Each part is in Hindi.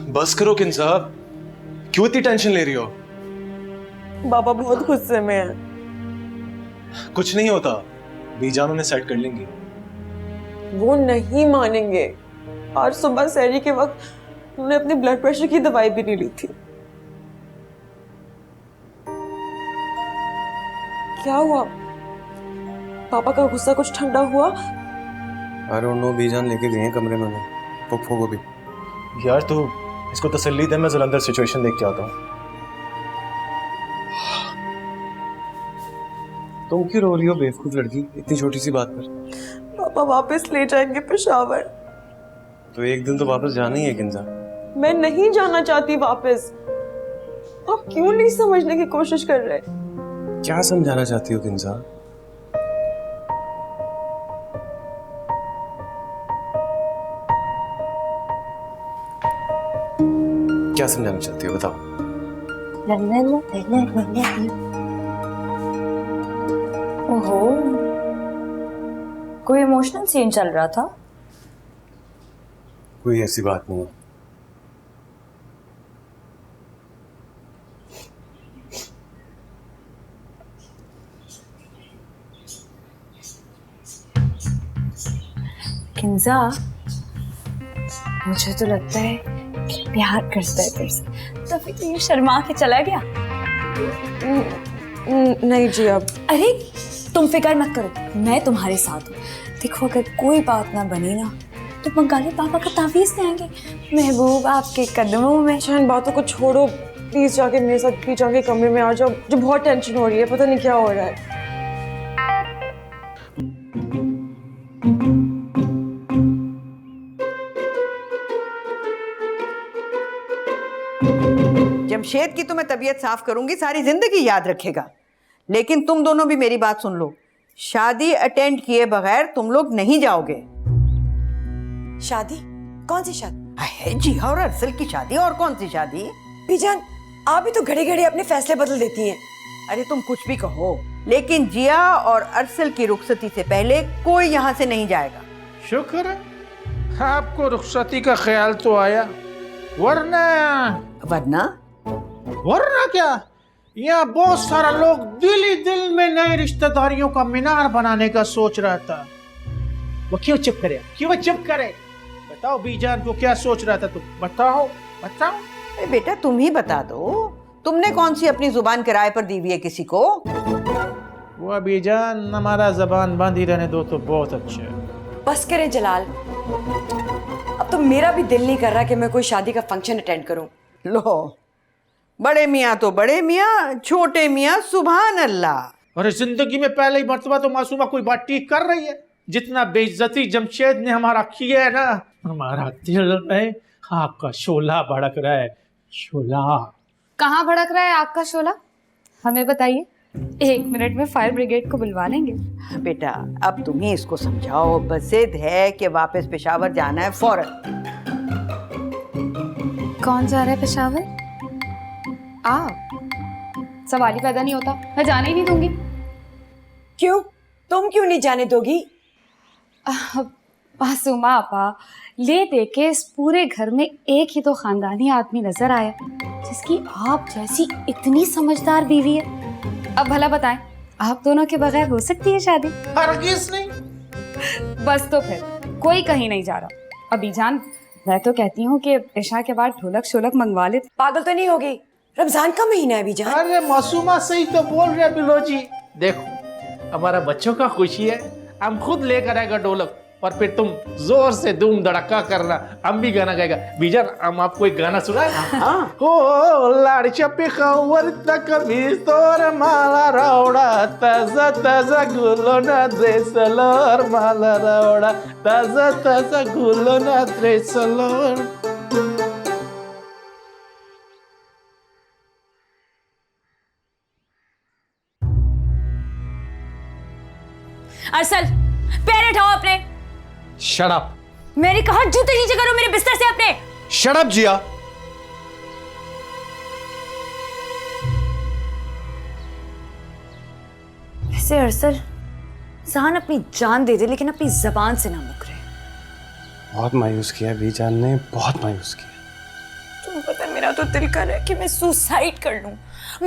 बस करो किन साहब, क्यों इतनी टेंशन ले रही हो? पापा बहुत गुस्से में है। कुछ नहीं होता, बीजान उन्हें सेट कर लेंगी। वो नहीं मानेंगे। आज सुबह सहरी के वक्त उन्होंने अपने ब्लड प्रेशर की दवाई भी नहीं ली थी। क्या हुआ? पापा का गुस्सा कुछ ठंडा हुआ? अरे उन्होंने बीजान लेके गए हैं कमरे में उन्हें, पप्पू को भी। यार तू इसको तसल्ली दे, मैं जलंधर सिचुएशन देख के आता हूँ। तुम क्यों रो रही हो बेवकूफ लड़की, इतनी छोटी सी बात पर? पापा वापस ले जाएंगे पेशावर। तो एक दिन तो वापस जाना ही है किंजा। मैं नहीं जाना चाहती वापस। आप क्यों नहीं समझने की कोशिश कर रहे? क्या समझाना चाहती हो किंजा? क्या समझाना चाहती हो बताओ। ओहो, कोई इमोशनल सीन चल रहा था? कोई ऐसी बात नहीं है। किंजा, मुझे तो लगता है कि प्यार करता है तेरे से, तभी तो ये शर्मा के चला गया। नहीं जी। अब अरे तुम फिक्र मत करो, मैं तुम्हारे साथ हूँ। देखो अगर कोई बात ना बनी ना तो बंगाली पापा का तावीज़ देंगे। महबूब आपके कदमों में। अच्छा इन बातों को छोड़ो, प्लीज जाके मेरे साथ पीछे जाके कमरे में आ जाओ। मुझे बहुत टेंशन हो रही है, पता नहीं क्या हो रहा है। जमशेद की तो मैं तबीयत साफ करूंगी, सारी जिंदगी याद रखेगा। लेकिन तुम दोनों भी मेरी बात सुन लो, शादी अटेंड किए बगैर तुम लोग नहीं जाओगे। शादी? कौन सी शादी? है जी और अरसल की शादी। और कौन सी शादी? बीजान, आप भी तो घड़ी घड़ी अपने फैसले बदल देती हैं। अरे तुम कुछ भी कहो, लेकिन जिया और अरसल की रुखसती से पहले कोई यहाँ से नहीं जाएगा। शुक्र है आपको रुखसती का ख्याल तो आया, वरना वरना क्या, यहाँ बहुत सारा लोग दिल ही दिल में नए रिश्तेदारियों का मीनार बनाने का सोच रहा था। वो क्यों चुप करे, क्यों चुप करे? बताओ बीजान को क्या सोच रहा था तुम, बताओ बताओ। अरे बेटा तुम ही बता दो, तुमने कौन सी अपनी जुबान किराए पर दी हुई है किसी को? वो बीजान हमारा जबान बंद ही रहने दो तो बहुत अच्छा है। बस करें जलाल, अब तो मेरा भी दिल नहीं कर रहा कि मैं कोई शादी का फंक्शन अटेंड करूं। लो, बड़े मियाँ तो बड़े मियाँ, छोटे मियाँ सुभान अल्लाह। अरे जिंदगी में पहले ही मर्तबा तो मासूमा कोई बात ठीक कर रही है। जितना बेइज्जती जमशेद ने हमारा किया है ना, हमारा दिल में आग का शोला भड़क रहा है। शोला कहाँ भड़क रहा है आग का शोला? हमें बताइए, 1 मिनट में फायर ब्रिगेड को बुलवा लेंगे। बेटा अब तुम ही इसको समझाओ, बसेद है कि वापस पेशावर जाना है फौरन। कौन जा रहा है पेशावर? आप? सवाल ही पैदा नहीं होता, मैं जाने ही नहीं दूंगी। क्यों? तुम क्यों नहीं जाने दोगी? मासूमा आपा, ले दे के इस पूरे घर में एक ही तो खानदानी आदमी नजर आया जिसकी आप जैसी इतनी समझदार बीवी है। अब भला बताएं, आप दोनों के बगैर हो सकती है शादी? हरगिज़ नहीं। बस तो फिर कोई कहीं नहीं जा रहा। अभी जान, मैं तो कहती हूँ कि पेशा के बाद ढोलक शोलक मंगवा ले। पागल तो नहीं होगी? रमजान का महीना है बीजान। अरे मासूमा सही तो बोल रहे बिलो जी। देखो हमारा बच्चों का खुशी है, हम खुद लेकर आएगा ढोलक और फिर तुम जोर से धूम धड़का करना, हम भी गाना गाएगा। बीजान हम आपको एक गाना सुनाए। हो लाड़ी चप्पी खवर तक तोर माला रावड़ा, ताजा ताजा गुलो ना ड्रेसलोर माला रावड़ा, ताजा ताजा गुलो ना ड्रेसलोर। अरसल, पैर उठाओ अपने। Shut up. मेरी कहा जूते नीचे करो मेरे बिस्तर से अपने। शट अप जिया। वैसे अरसल, जान अपनी जान दे दे लेकिन अपनी जबान से ना मुकरे। बहुत मायूस किया बीजान ने, बहुत मायूस किया। मेरा तो दिल कर रहा है कि मैं सुसाइड कर लूं,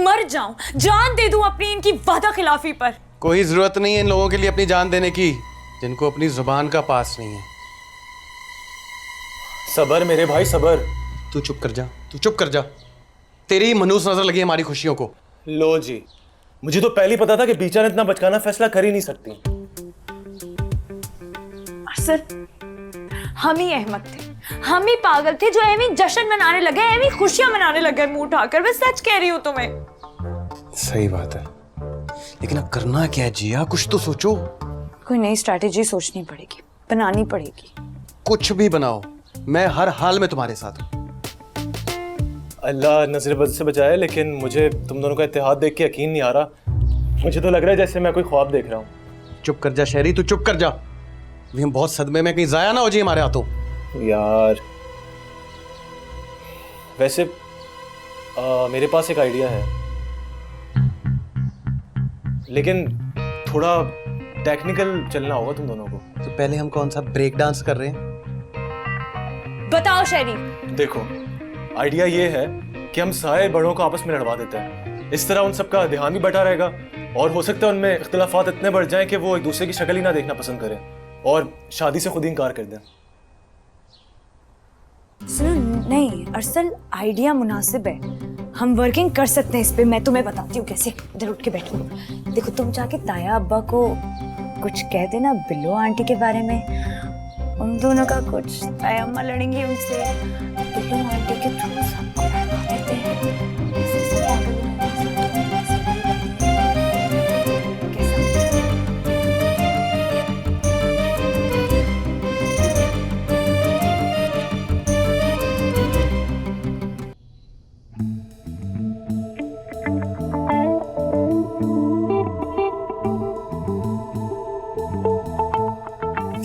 मर जाऊं, जान दे दूं अपनी इनकी वादा खिलाफी पर। कोई जरूरत नहीं है इन लोगों के लिए अपनी जान देने की, जिनको अपनी जुबान का पास नहीं है। सबर मेरे भाई सबर। तू चुप कर जा, तू चुप कर जा। तेरी ही मनूस नजर लगी हमारी खुशियों को। लो जी, मुझे तो पहले ही पता था कि बीचा ने इतना बचकाना फैसला कर ही नहीं सकती। अरसल, हम ही अहमक थे, हम ही पागल थे जो एवी जश्न मनाने लगे, एवी खुशियां मनाने लगे मुंह उठाकर। मैं सच कह रही हूँ तुम्हें। सही बात है, लेकिन अब करना क्या है जिया? कुछ तो सोचो। कोई नई स्ट्रैटेजी सोचनी पड़ेगी, बनानी पड़ेगी। कुछ भी बनाओ, मैं हर हाल में तुम्हारे साथ हूँ। अल्लाह नजर बद से बचाए, लेकिन मुझे तुम दोनों का इत्तेहाद देख के यकीन नहीं आ रहा। मुझे तो लग रहा है जैसे मैं कोई ख्वाब देख रहा हूँ। चुप कर जा शहरी, तू चुप कर जा। अभी हम बहुत सदमे में, कहीं जाया ना हो जी हमारे हाथों। यार वैसे मेरे पास एक आइडिया है, लेकिन थोड़ा टेक्निकल चलना होगा तुम दोनों को। तो पहले हम कौन सा ब्रेक डांस कर रहे हैं? बताओ शहरी। देखो, आइडिया ये है कि हम सारे बड़ों को आपस में लड़वा देते हैं। इस तरह उन सबका ध्यान भी बटा रहेगा और हो सकता है उनमें इख्तिलाफात इतने बढ़ जाएं कि वो एक दूसरे की शक्ल ही ना देखना पसंद करें और शादी से खुद ही इनकार कर दें। सुनो, नहीं अरसल, आइडिया मुनासिब है, हम वर्किंग कर सकते हैं इस पे। मैं तुम्हें बताती हूँ कैसे। इधर उठ के बैठो। देखो, तुम जाके ताया अब्बा को कुछ कह देना बिल्लो आंटी के बारे में। उन दोनों का कुछ, ताया अम्मा लड़ेंगी उनसे, बिल्लो आंटी के थ्रू सबको लड़वा देते हैं।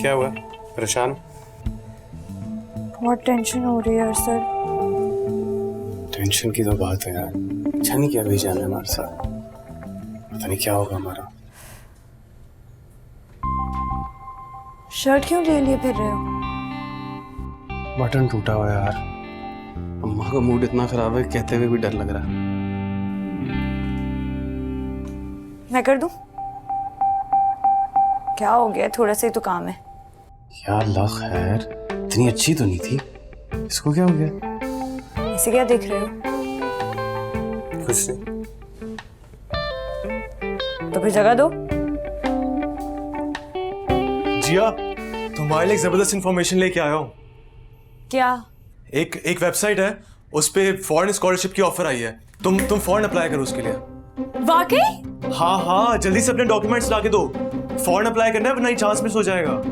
क्या हुआ? परेशान? बहुत टेंशन हो रही है सर। टेंशन की तो बात है यार। अच्छा नहीं किया भेजा ने हमारे साथ, पता नहीं क्या होगा हमारा। शर्ट क्यों ले लिए फिर रहे हो? बटन टूटा हुआ है यार। अम्मा का मूड इतना खराब है, कहते हुए भी डर लग रहा है। मैं कर दूं? क्या हो गया? थोड़ा सा ही तो काम है। यार ला खैर, इतनी अच्छी तो नहीं थी, इसको क्या हो गया? ऐसे क्या देख रहे हो? कुछ नहीं। तो फिर जगह दो। जिया, तुम्हारे लिए एक जबरदस्त इंफॉर्मेशन लेके आया हूँ। क्या? एक वेबसाइट है, उस पे फॉरेन स्कॉलरशिप की ऑफर आई है। तुम फॉरेन अप्लाई करो उसके लिए। वाकई? हाँ, जल्दी से अपने डॉक्यूमेंट्स ला के दो। फॉरेन अप्लाई करना है, वरना चांस मिस हो जाएगा।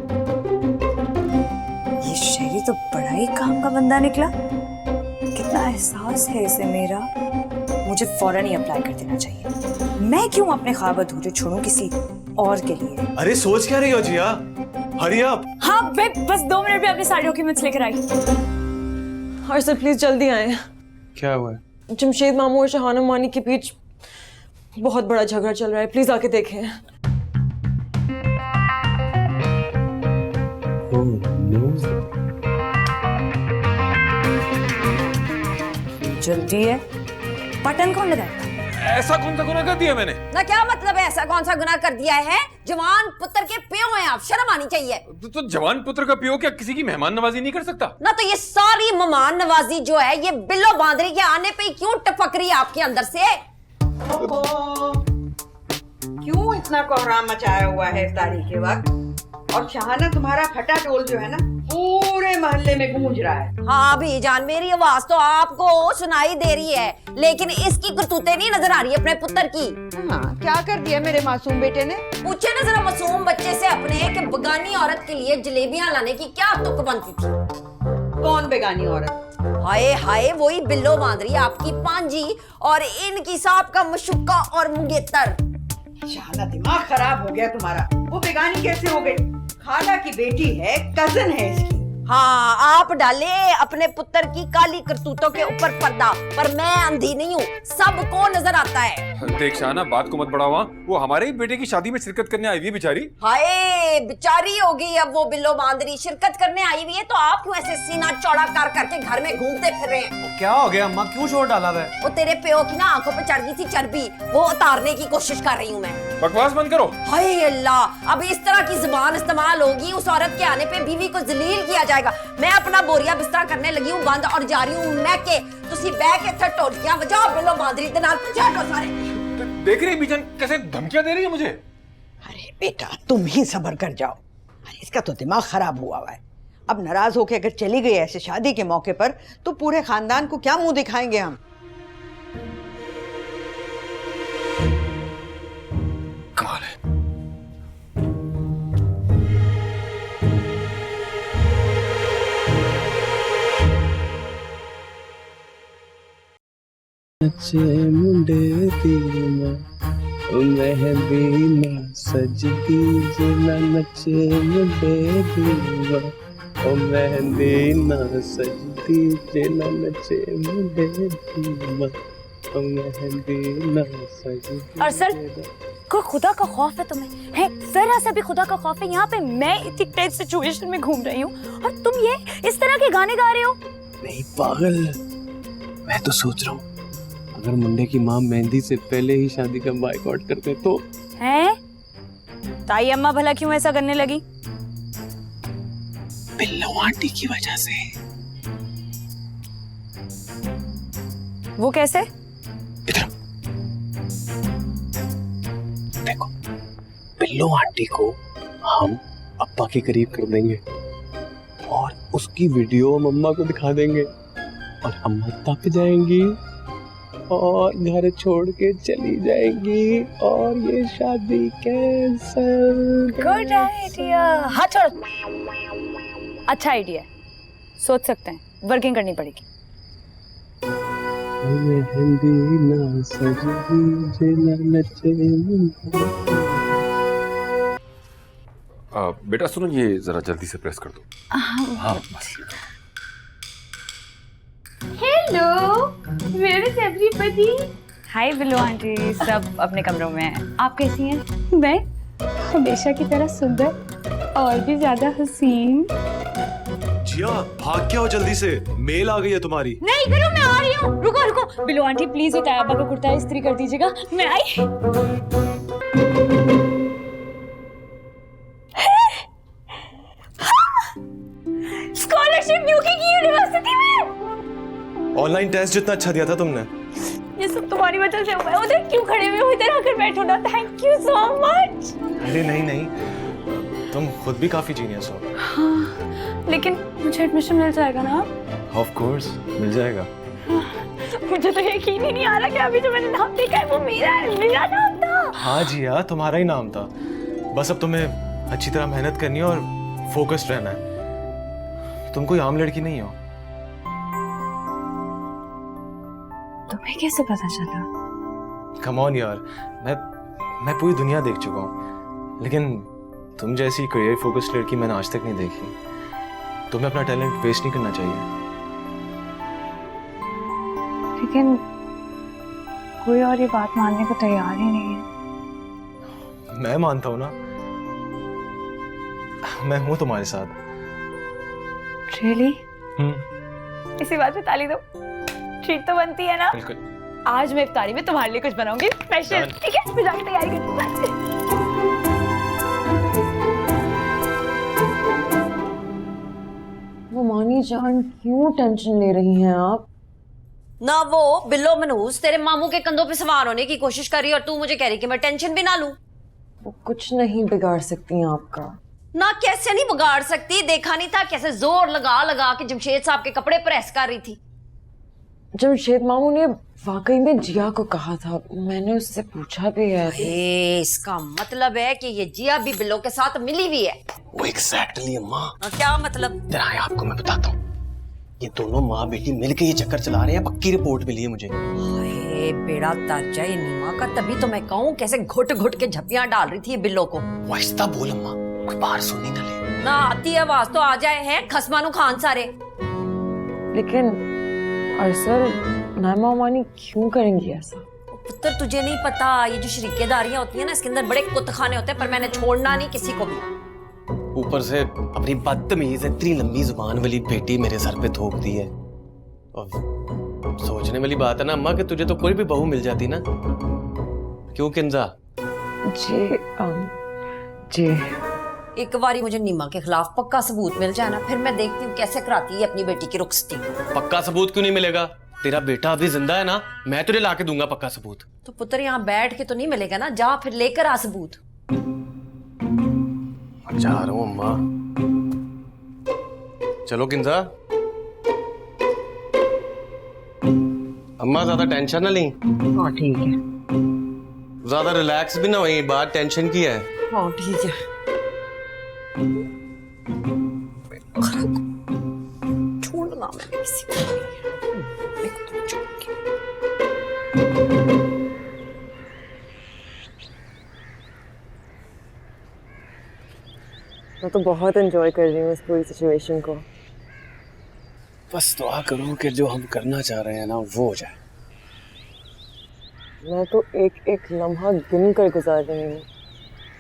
ये शहरी तो बड़ा ही काम का बंदा निकला। कितना एहसास है इसे मेरा। मुझे फौरन ही अप्लाई कर देना चाहिए। मैं क्यों अपने ख्वाब अधूरे छोड़ूं किसी और के लिए? अरे सोच क्या रही हो जिया? Hurry up. हाँ, मैं बस 2 मिनट में अपने सारे डॉक्यूमेंट्स लेकर आई। और सर प्लीज जल्दी आए। क्या हुआ? जमशेद मामू और शहाना मानी के बीच बहुत बड़ा झगड़ा चल रहा है, प्लीज आके देखें। जल्दी है। बटन कौन लगाएगा? ऐसा कौन सा गुनाह कर दिया मैंने? ना क्या मतलब है ऐसा कौन सा गुनाह कर दिया है? जवान पुत्र के पियो हैं आप, शर्म आनी चाहिए। तो जवान पुत्र का पियो क्या किसी की मेहमान नवाजी नहीं कर सकता? ना तो ये सारी मेहमान नवाजी जो है ये बिल्लो बांदरी के आने पे ही क्यों टपक रही है आपके अंदर से? क्यों इतना कोहराम मचाया हुआ है इफ्तारी के वक्त? और शहाना तुम्हारा फटा टोल जो है ना पूरे मोहल्ले में गूंज रहा है। हाँ भाईजान, मेरी आवाज तो आपको सुनाई दे रही है, लेकिन इसकी करतूतें नहीं नजर आ रही अपने पुत्र की। हाँ, क्या कर दिया मेरे मासूम बेटे ने? पूछे ना जरा मासूम बच्चे से अपने कि बगानी औरत के लिए जलेबियां लाने की क्या तुक बनती थी? कौन बेगानी औरत? हाय हाय, वही बिल्लो बांदरी आपकी पांजी और इनकी साहब का मशुक्का और मुंगेतर। शहाना दिमाग खराब हो गया तुम्हारा। वो बेगानी कैसे हो गई? खाला की बेटी है, कजन है इसकी। हाँ, आप डाले अपने पुत्र की काली करतूतों के ऊपर पर्दा, पर मैं अंधी नहीं हूँ, सबको नजर आता है। देख शाहना, बात को मत बढ़ावा। वो हमारे ही बेटे की शादी में शिरकत करने आई हुई है बेचारी। हाय, बेचारी होगी अब वो बिल्लो बांदरी, शिरकत करने आई हुई है तो आप क्यों ऐसे सीना चौड़ा कर करके घर में घूमते फिर रहे हैं? क्या हो गया अम्मा, क्यों शोर डाला है? वो तेरे प्यो की ना आंखों पे चढ़ गई थी चर्बी, वो उतारने की कोशिश कर रही हूँ मैं। बकवास बंद करो। हाय अल्लाह, अब इस तरह की जुबान इस्तेमाल होगी, उस औरत के आने पे बीवी को जलील किया जाएगा। मैं अपना बोरिया बिस्तरा करने लगी हूँ बंद और जा रही हूँ मैं के तुसी बैठ के थे टोटियां बजाओ बिल्लो बांदरी दे नाल पीछे हटो सारे। देख रही बीजन कैसे धमकियां दे रही है मुझे। अरे बेटा तुम ही सब्र कर जाओ, अरे इसका तो दिमाग खराब हुआ है। अब नाराज होके अगर चली गई ऐसे शादी के मौके पर तो पूरे खानदान को क्या मुंह दिखाएंगे हम? कमाल है। नचे मुंडे दी मेहंदी ना सजदी जना नचे मुंडे दी ओ मेहंदी ना सजदी जना नचे मुंडे दी ओ मेहंदी ना सजदी। अरसल, कोई खुदा का खौफ है तुम्हें? है जरा सा भी खुदा का खौफ है? यहाँ पे मैं इतनी टेंस सिचुएशन में घूम रही हूँ और तुम ये इस तरह के गाने गा रहे हो। नहीं पागल, मैं तो सोच रहा हूँ अगर मुंडे की माँ मेहंदी से पहले ही शादी का बाइकआउट करते तो। हैं? ताई अम्मा भला क्यों ऐसा करने लगी? बिल्लो आंटी की वजह से। वो कैसे? इधर देखो, बिल्लो आंटी को हम अप्पा के करीब कर देंगे और उसकी वीडियो मम्मा को दिखा देंगे और अम्मा तप जाएंगी और घर छोड़ के चली जाएंगी और ये शादी कैंसल। Good idea. हाँ छोड़ो, अच्छा आइडिया, सोच सकते हैं, वर्किंग करनी पड़ेगी। मेहंदी ना सजदी जना नचे। बेटा सुनो, ये जरा जल्दी से प्रेस कर दो। हाँ बस। Hello, where is everybody? Hi Billo aunty, सब अपने कमरों में हैं। आप कैसी हैं? मैं हमेशा की तरह सुंदर और भी ज्यादा हसीन। जिया भाग के आओ जल्दी से, मेल आ गई है तुम्हारी। नहीं करो, मैं आ रही हूँ। रुको रुको, बिल्लो आंटी प्लीज ये ताया अब्बा का कुर्ता इस्त्री कर दीजिएगा, मैं आई। स्कॉलरशिप यूके की यूनिवर्सिटी में। ऑनलाइन टेस्ट जितना अच्छा दिया था तुमने। ये सब तुम्हारी वजह से हुआ है। उधर क्यों खड़े हुए हो? इधर आकर बैठो ना। Thank you so much. अरे नहीं नहीं, तुम खुद भी काफी जीनियस हो। हाँ, लेकिन मुझे एडमिशन मिल जाएगा ना? ऑफ कोर्स मिल जाएगा। मुझे तो यकीन ही नहीं आ रहा कि अभी जो मैंने नाम देखा है वो मेरा नाम था। हाँ जिया, तुम्हारा ही नाम था। बस अब तुम्हें अच्छी तरह मेहनत करनी है और फोकस्ड रहना है। तुम कोई आम लड़की नहीं हो। तुम्हें कैसे पता चला? कम ऑन यार, मैं पूरी दुनिया देख चुका हूँ, लेकिन तुम जैसी करियर फोकस्ड लड़की मैंने आज तक नहीं देखी। तुम्हें अपना टैलेंट वेस्ट नहीं करना चाहिए। लेकिन कोई और ये बात मानने को तैयार ही नहीं है। मैं मानता हूँ ना, मैं हूँ तुम्हारे साथ। रियली? इसी बात पे ताली दो। ट्रीट तो बनती है ना? बिल्कुल। आज मैं इफ्तारी में तुम्हारे लिए कुछ बनाऊंगी स्पेशल, ठीक है? मैं जाके तैयारी करती हूँ। वो मानी जान क्यों टेंशन ले रही हैं आप? ना वो बिल्लो मनहूस तेरे मामू के कंधों पे सवार होने की कोशिश कर रही है और तू मुझे कह रही कि मैं टेंशन भी ना लूं। वो कुछ नहीं बिगाड़ सकती आपका। ना कैसे नहीं बिगाड़ सकती? देखा नहीं था कैसे जोर लगा लगा के जमशेद साहब के कपड़े प्रेस कर रही थी। जमशेद मामू ने वाकई में जिया को कहा था, मैंने उससे पूछा भी है। इसका मतलब है कि ये जिया भी बिल्लो के साथ मिली हुई है। वो एग्जैक्टली अम्मा। क्या मतलब? इधर आए, आपको मैं बताता हूँ। ये दोनों माँ बेटी मिलके ये चक्कर चला रहे हैं। पक्की रिपोर्ट मिली है मुझे। हाय बेड़ा दर्जा ये नीमा का, तभी तो मैं कहूँ कैसे घुट घुट के झप्पियां डाल रही थी ये बिल्लो को। वाहिस्ता बोल अम्मा, कोई बाहर सुननी ना ले। ना आती है आवाज तो आ जाए हैं खसमानू खान सारे। लेकिन अरसल नामा मानी क्यों करेंगी ऐसा? पुत्र तुझे नहीं पता, ये जो शरीकेदारियां होती है ना इसके अंदर बड़े कुत्तखाने होते हैं, पर मैंने छोड़ना नहीं किसी को भी। ऊपर से अपनी बदतमीज इतनी लंबी जुबान वाली बेटी मेरे सर पे थोप दी है। और सोचने वाली बात है ना अम्मा कि तुझे तो कोई भी बहू मिल जाती ना। क्यों किंजा? जी एक बारी मुझे नीमा के खिलाफ पक्का सबूत मिल जाए ना, फिर मैं देखती हूँ कैसे कराती है अपनी बेटी की रुखसती। पक्का सबूत क्यों नहीं मिलेगा? तेरा बेटा अभी जिंदा है ना, मैं तुझे लाके दूंगा पक्का सबूत। तो पुत्र यहाँ बैठ के तो नहीं मिलेगा ना, जा फिर लेकर आ सबूत। जा रहा हूँ अम्मा। चलो किंजा। अम्मा ज्यादा टेंशन ना ली। हाँ ठीक है। ज्यादा रिलैक्स भी ना हुई, बात टेंशन की है। हाँ ठीक है। छोड़ना मैंने किसी को नहीं। एक तो छोड़ के। मैं तो बहुत एंजॉय कर रही हूँ इस पूरी सिचुएशन को। बस दुआ करो कि जो हम करना चाह रहे हैं ना वो हो जाए। मैं तो एक एक लम्हा गिन कर गुजार रही हूँ।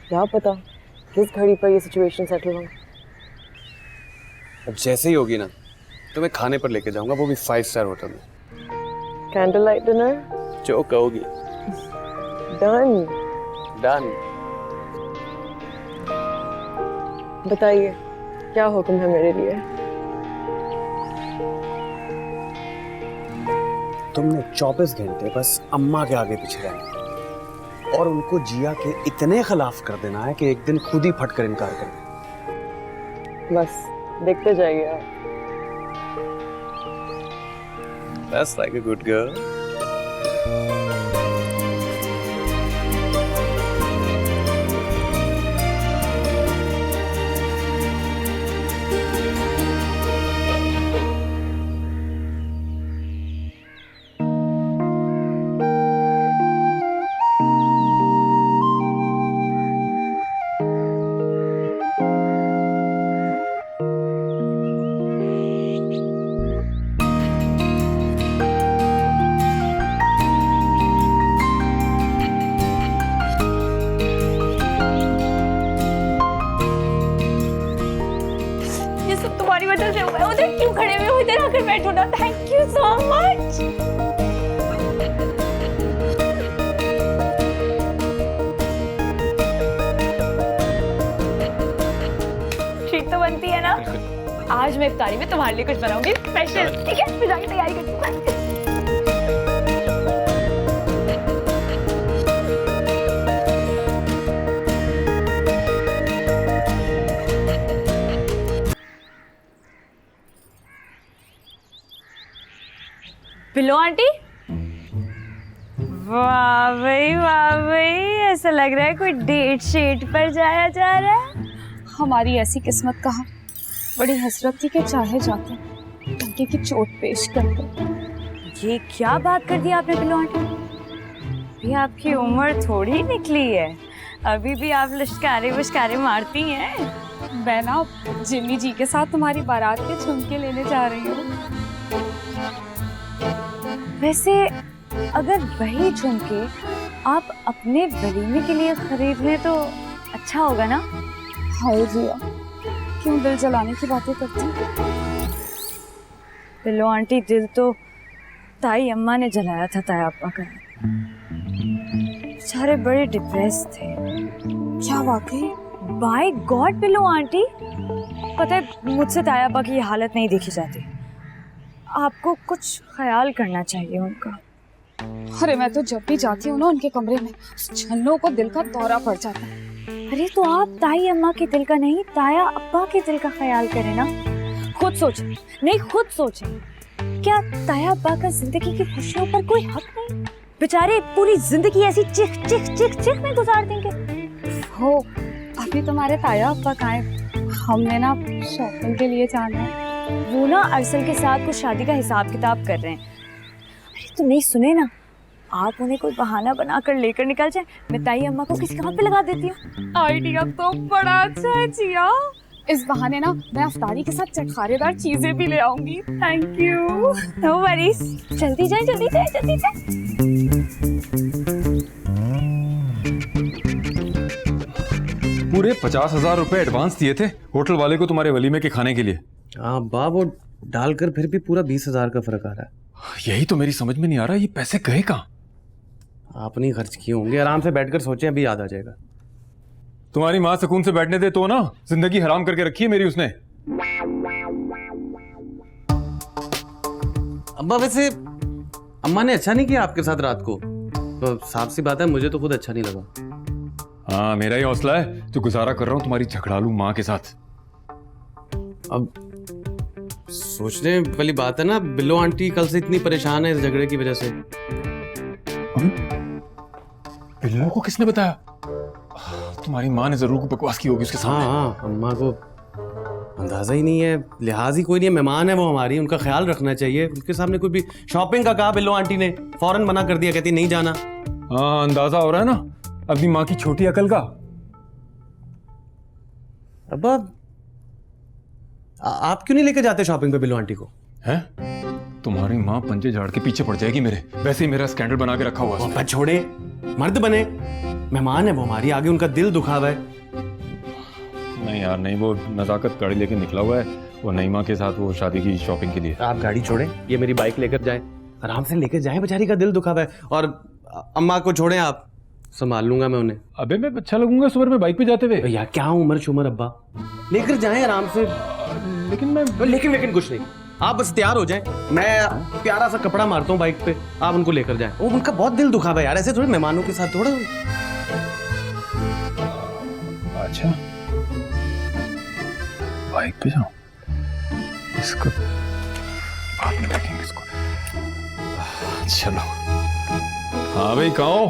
क्या पता किस घड़ी पर ये सिचुएशन सेटल हो। अब जैसे ही होगी ना तो मैं खाने पर लेके जाऊंगा, वो भी 5 स्टार होटल में। Candle light dinner? जो कहोगी। डन। डन। बताइए क्या हुक्म है मेरे लिए? तुमने 24 घंटे बस अम्मा के आगे पीछे रहना और उनको जिया के इतने खिलाफ कर देना है कि एक दिन खुद ही फट कर इनकार कर दे। बस देखते जाइए आप। That's like a good girl. तुम्हारी वजह से हुआ है। उधर क्यों खड़े हुए हो? इधर आकर बैठो ना। Thank you so much. ठीक तो बनती है ना? आज मैं इफ्तारी में तुम्हारे लिए कुछ बनाऊंगी स्पेशल। ठीक है, मैं जाके तैयारी करती हूँ। बिल्लो आंटी, वाह भाई, ऐसा लग रहा है कोई डेट शेट पर जाया जा रहा है। हमारी ऐसी किस्मत कहाँ, बड़ी हसरत थी कि चाहे जाते टंके की चोट पेश करते। ये क्या बात कर दी आपने बिल्लो आंटी? अभी आपकी उम्र थोड़ी निकली है, अभी भी आप लश्कारे वश्कारे मारती हैं। मैं ना जिम्मी जी के साथ तुम्हारी बारात के झुमके लेने जा रही हूँ। वैसे अगर वही झुमके आप अपने वलीमे के लिए खरीद लें तो अच्छा होगा ना? हाय जिया, क्यों दिल जलाने की बातें करती? बिल्लो आंटी, दिल तो ताई अम्मा ने जलाया था ताया अब्बा का। बेचारे बड़े डिप्रेस थे। क्या वाकई? बाय गॉड बिल्लो आंटी, पता है मुझसे ताया अब्बा की हालत नहीं देखी जाती। आपको कुछ ख्याल करना चाहिए उनका। अरे मैं तो जब भी जाती हूँ ना उनके कमरे में, छन्नों को दिल का दौरा पड़ जाता है। अरे तो आप ताई अम्मा के दिल का नहीं, ताया अब्बा के दिल का ख्याल करें ना। खुद सोचें, नहीं खुद सोचें, क्या ताया अब्बा का जिंदगी की खुशियों पर कोई हक नहीं? बेचारे पूरी जिंदगी ऐसी चिख चिख चिख चिख में गुजार देंगे। हो, अभी तुम्हारे ताया अब्बा कहाँ हैं? हमने ना शॉपिंग के लिए जाना है। वो ना अरसल के साथ कुछ शादी का हिसाब किताब कर रहे हैं। अरे तो नहीं सुने ना, आप उन्हें कोई बहाना बनाकर लेकर निकल जाए, मैं ताई अम्मा को किसी काम पे लगा देती हूँ। आइडिया तो बड़ा अच्छा है जिया। इस बहाने ना मैं अफ्तारी के साथ चटखारेदार चीजें भी ले आऊंगी। Thank you. नो वरीज, जल्दी जाए जल्दी जाए जल्दी जाए। पूरे 50,000 रुपए एडवांस दिए थे होटल वाले को तुम्हारे वलीमे के खाने के लिए। हाँ अब्बा, वो डालकर फिर भी पूरा 20,000 का फर्क आ रहा है। यही तो मेरी समझ में नहीं आ रहा, ये पैसे गए कहाँ? आपने ही खर्च किए होंगे। आराम से बैठकर सोचें, अभी याद आ जाएगा। तुम्हारी माँ सुकून से बैठने दे तो ना, जिंदगी हराम करके रखी है मेरी उसने। अब्बा वैसे अम्मा ने अच्छा नहीं किया आपके साथ रात को, तो साफ सी बात है मुझे तो खुद अच्छा नहीं लगा। हाँ मेरा ही हौसला है जो गुजारा कर रहा हूँ तुम्हारी झगड़ालू माँ के साथ। अब सोचने वाली बात है ना, बिल्लो आंटी कल से इतनी परेशान है इस झगड़े की वजह से। बिल्लो को किसने बताया? तुम्हारी माँ ने जरूर बकवास की होगी उसके सामने। हाँ अम्मा को अंदाजा ही नहीं है, लिहाज ही कोई नहीं है। मेहमान है वो हमारी, उनका ख्याल रखना चाहिए। उनके सामने कोई भी शॉपिंग का कहा बिल्लो आंटी ने, फौरन मना कर दिया, कहती नहीं जाना। हाँ अंदाजा हो रहा है ना अपनी माँ की छोटी अकल का। अब आप क्यों नहीं लेके जाते शॉपिंग पे बिल्लो आंटी को? हैं? तुम्हारी माँ पंजे झाड़ के पीछे पड़ जाएगी मेरे। वैसे ही मेरा स्कैंडल बना के रखा हुआ है। बस छोड़े, मर्द बने, मेहमान है वो हमारी, आगे उनका दिल दुखा हुआ है। नहीं यार नहीं, वो नजाकत गाड़ी लेके निकला हुआ है वो नईमा के साथ, वो शादी की शॉपिंग के लिए। आप गाड़ी छोड़ें, ये मेरी बाइक लेकर जाएं, आराम से लेकर जाएं, बेचारी का दिल दुखा हुआ है। और अम्मा को छोड़ें, आप संभाल लूंगा मैं उन्हें। अबे मैं अच्छा लगूंगा सुबह में बाइक पे जाते हुए? यार क्या उम्र शुमर अब्बा, लेकर जाएं आराम से। लेकिन कुछ नहीं, आप बस तैयार हो जाएं, मैं प्यारा सा कपड़ा मारता हूँ बाइक पे, आप उनको लेकर जाएं। वो उनका बहुत दिल दुखा हुआ है यार, ऐसे थोड़े मेहमानों के साथ थोड़ा। अच्छा बाइक पे जाऊं, इसको बाद में देखेंगे इसको। चलो हाँ भाई कहाँ हो?